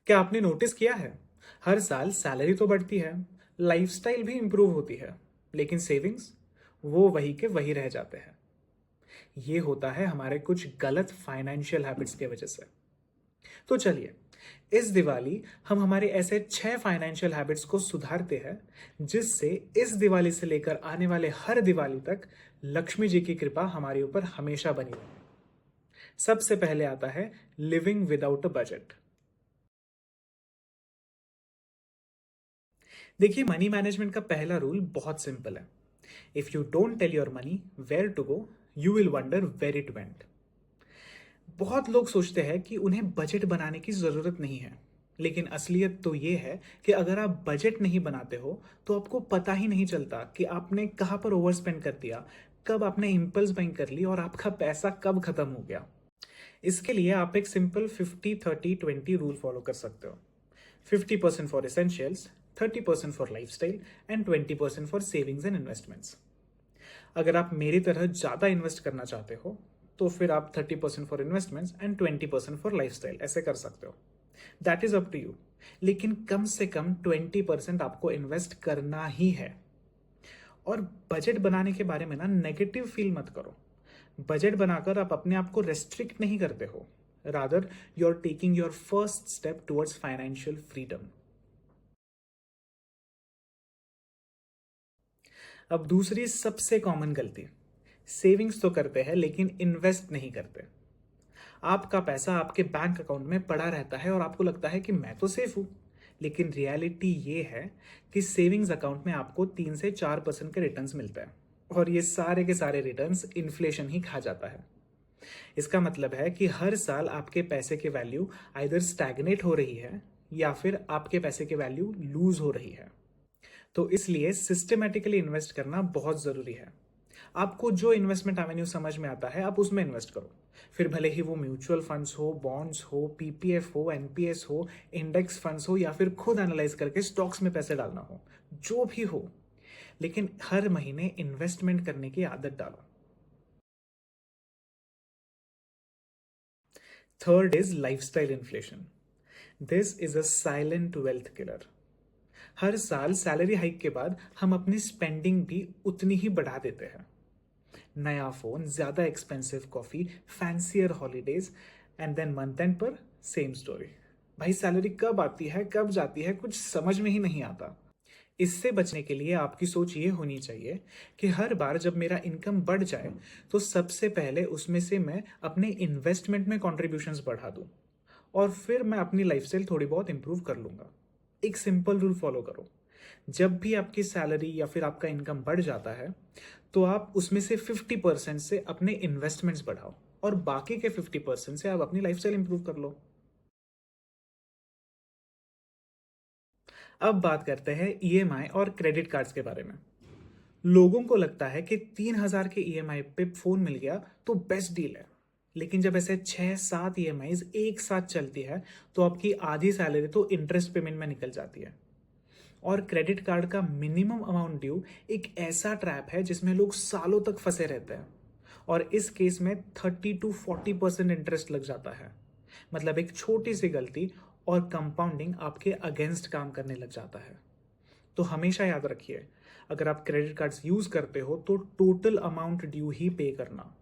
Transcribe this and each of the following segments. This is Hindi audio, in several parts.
क्या आपने नोटिस किया है, हर साल सैलरी तो बढ़ती है, लाइफस्टाइल भी इंप्रूव होती है, लेकिन सेविंग्स वो वही के वही रह जाते हैं। ये होता है हमारे कुछ गलत फाइनेंशियल हैबिट्स की वजह से। तो चलिए, इस दिवाली हम हमारे ऐसे 6 फाइनेंशियल हैबिट्स को सुधारते हैं, जिससे इस दिवाली से लेकर आने वाले हर दिवाली तक लक्ष्मी जी की कृपा हमारे ऊपर हमेशा बनी रहे। सबसे पहले आता है लिविंग विदाउट अ बजट। देखिए, मनी मैनेजमेंट का पहला रूल बहुत सिंपल है। If you don't tell your money where to go, you will wonder where it went. बहुत लोग सोचते हैं कि उन्हें बजट बनाने की जरूरत नहीं है, लेकिन असलियत तो ये है कि अगर आप बजट नहीं बनाते हो तो आपको पता ही नहीं चलता कि आपने कहाँ पर ओवर स्पेंड कर दिया, कब आपने इम्पल्स बाइंग कर ली और आपका पैसा कब खत्म हो गया। इसके लिए आप एक सिंपल 50-30-20 रूल फॉलो कर सकते हो। 50% for essentials, 30% for lifestyle and 20% for savings and investments. अगर आप मेरी तरह ज़्यादा इन्वेस्ट करना चाहते हो तो फिर आप 30% for investments and 20% for lifestyle ऐसे कर सकते हो। That is up to you. लेकिन कम से कम 20% आपको इन्वेस्ट करना ही है। और बजट बनाने के बारे में ना नेगेटिव फील मत करो। बजट बनाकर आप अपने आप को रेस्ट्रिक्ट नहीं करते हो, rather you are taking your first step towards financial freedom. अब दूसरी सबसे कॉमन गलती, सेविंग्स तो करते हैं लेकिन इन्वेस्ट नहीं करते। आपका पैसा आपके बैंक अकाउंट में पड़ा रहता है और आपको लगता है कि मैं तो सेफ हूं, लेकिन रियलिटी ये है कि सेविंग्स अकाउंट में आपको 3 से 4% के रिटर्न्स मिलते हैं, और ये सारे के सारे रिटर्न्स इन्फ्लेशन ही खा जाता है। इसका मतलब है कि हर साल आपके पैसे की वैल्यू आइदर स्टैग्नेट हो रही है या फिर आपके पैसे की वैल्यू लूज हो रही है। तो इसलिए सिस्टमेटिकली इन्वेस्ट करना बहुत जरूरी है। आपको जो इन्वेस्टमेंट एवेन्यू समझ में आता है आप उसमें इन्वेस्ट करो, फिर भले ही वो म्यूचुअल फंड्स हो, बॉन्ड्स हो, पीपीएफ हो, एनपीएस हो, इंडेक्स फंड्स हो, या फिर खुद एनालाइज करके स्टॉक्स में पैसे डालना हो, जो भी हो, लेकिन हर महीने इन्वेस्टमेंट करने की आदत डालो। Third is lifestyle inflation. This is a silent wealth killer. हर साल सैलरी हाइक के बाद हम अपनी स्पेंडिंग भी उतनी ही बढ़ा देते हैं। नया फोन, ज्यादा expensive coffee, fancier holidays, and then month end पर सेम स्टोरी। भाई सैलरी कब आती है कब जाती है कुछ समझ में ही नहीं आता। इससे बचने के लिए आपकी सोच ये होनी चाहिए कि हर बार जब मेरा इनकम बढ़ जाए तो सबसे पहले उसमें से मैं अपने इन्वेस्टमेंट में कॉन्ट्रीब्यूशंस बढ़ा दूं, और फिर मैं अपनी लाइफस्टाइल थोड़ी बहुत इंप्रूव कर लूंगा। एक सिंपल रूल फॉलो करो। जब भी आपकी सैलरी या फिर आपका इनकम बढ़ जाता है तो आप उसमें से 50% से अपने इन्वेस्टमेंट्स बढ़ाओ, और बाकी के 50% से आप अपनी लाइफस्टाइल इंप्रूव कर लो। अब बात करते हैं ईएमआई और क्रेडिट कार्ड्स के बारे में। लोगों को लगता है कि 3,000 के ईएमआई पे फोन मिल गया तो बेस्ट डील है, लेकिन जब ऐसे 6-7 ईएमआई एक साथ चलती है तो आपकी आधी सैलरी तो इंटरेस्ट पेमेंट में निकल जाती है। और क्रेडिट कार्ड का मिनिमम अमाउंट ड्यू एक ऐसा ट्रैप है जिसमें लोग सालों तक फंसे रहते हैं, और इस केस में 30-40% इंटरेस्ट लग जाता है। मतलब एक छोटी सी गलती और कंपाउंडिंग आपके अगेंस्ट काम करने लग जाता है। तो हमेशा याद रखिए, अगर आप क्रेडिट कार्ड्स यूज करते हो तो टोटल अमाउंट ड्यू ही पे करना।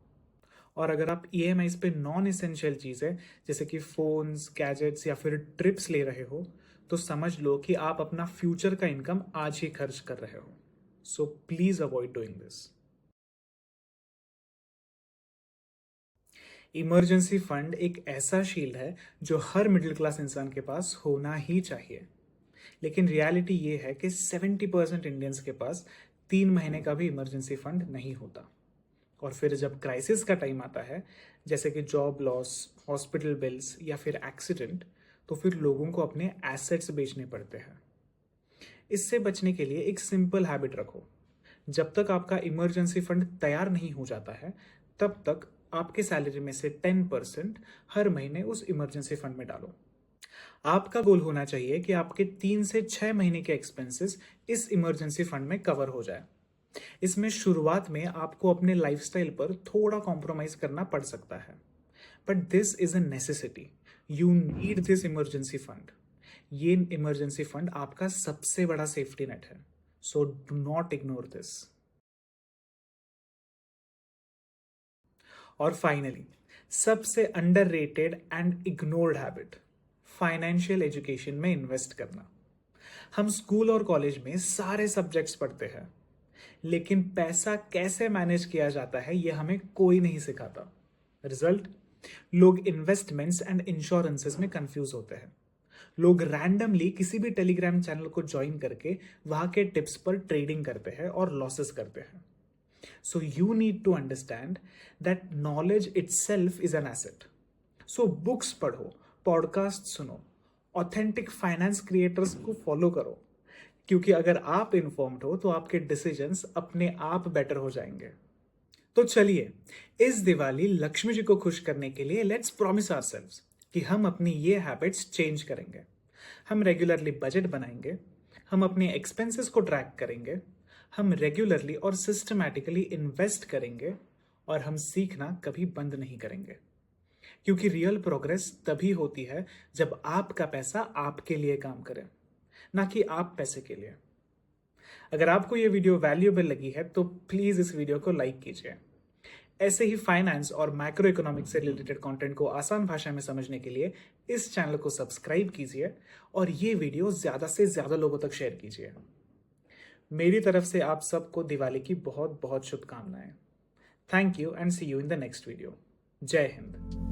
और अगर आप ईएमआई पे नॉन इसेंशियल चीजें जैसे कि फोन्स, गैजेट्स या फिर ट्रिप्स ले रहे हो तो समझ लो कि आप अपना फ्यूचर का इनकम आज ही खर्च कर रहे हो। So please avoid doing this. Emergency fund एक ऐसा शील्ड है जो हर मिडिल क्लास इंसान के पास होना ही चाहिए, लेकिन रियलिटी ये है कि 70% इंडियंस के पास 3 महीने का भी इमरजेंसी फंड नहीं होता। और फिर जब क्राइसिस का टाइम आता है, जैसे कि जॉब लॉस, हॉस्पिटल बिल्स या फिर एक्सीडेंट, तो फिर लोगों को अपने एसेट्स बेचने पड़ते हैं। इससे बचने के लिए एक सिंपल हैबिट रखो। जब तक आपका इमरजेंसी फंड तैयार नहीं हो जाता है तब तक आपके सैलरी में से 10% हर महीने उस इमरजेंसी फंड में डालो। आपका गोल होना चाहिए कि आपके 3 से 6 महीने के एक्सपेंसेस इस इमरजेंसी फंड में कवर हो जाए। इसमें शुरुआत में आपको अपने लाइफस्टाइल पर थोड़ा कॉम्प्रोमाइज करना पड़ सकता है, but this is a necessity. You need this emergency fund. ये इमरजेंसी फंड आपका सबसे बड़ा सेफ्टी नेट है, so do not ignore this. और फाइनली, सबसे underrated and ignored habit, financial education में इन्वेस्ट करना। हम स्कूल और कॉलेज में सारे सब्जेक्ट्स पढ़ते हैं, लेकिन पैसा कैसे मैनेज किया जाता है ये हमें कोई नहीं सिखाता। रिजल्ट, लोग इन्वेस्टमेंट्स एंड इंश्योरेंसेस में कंफ्यूज होते हैं। लोग रैंडमली किसी भी टेलीग्राम चैनल को ज्वाइन करके वहां के टिप्स पर ट्रेडिंग करते हैं और लॉसेस करते हैं। So you need to understand that knowledge itself is an asset. So books पढ़ो, पॉडकास्ट सुनो, ऑथेंटिक फाइनेंस क्रिएटर्स को फॉलो करो, क्योंकि अगर आप इन्फॉर्म्ड हो तो आपके डिसीजंस अपने आप बेटर हो जाएंगे। तो चलिए, इस दिवाली लक्ष्मी जी को खुश करने के लिए लेट्स प्रॉमिस आवरसेल्व्स कि हम अपनी ये हैबिट्स चेंज करेंगे। हम रेगुलरली बजट बनाएंगे, हम अपने एक्सपेंसेस को ट्रैक करेंगे, हम रेगुलरली और सिस्टमैटिकली इन्वेस्ट करेंगे, और हम सीखना कभी बंद नहीं करेंगे। क्योंकि रियल प्रोग्रेस तभी होती है जब आपका पैसा आपके लिए काम करे, ना कि आप पैसे के लिए। अगर आपको यह वीडियो वैल्यूएबल लगी है तो प्लीज इस वीडियो को लाइक कीजिए। ऐसे ही फाइनेंस और मैक्रो इकोनॉमिक्स से रिलेटेड कंटेंट को आसान भाषा में समझने के लिए इस चैनल को सब्सक्राइब कीजिए और ये वीडियो ज्यादा से ज्यादा लोगों तक शेयर कीजिए। मेरी तरफ से आप सबको दिवाली की बहुत बहुत शुभकामनाएं। Thank you and see you in the next video. जय हिंद।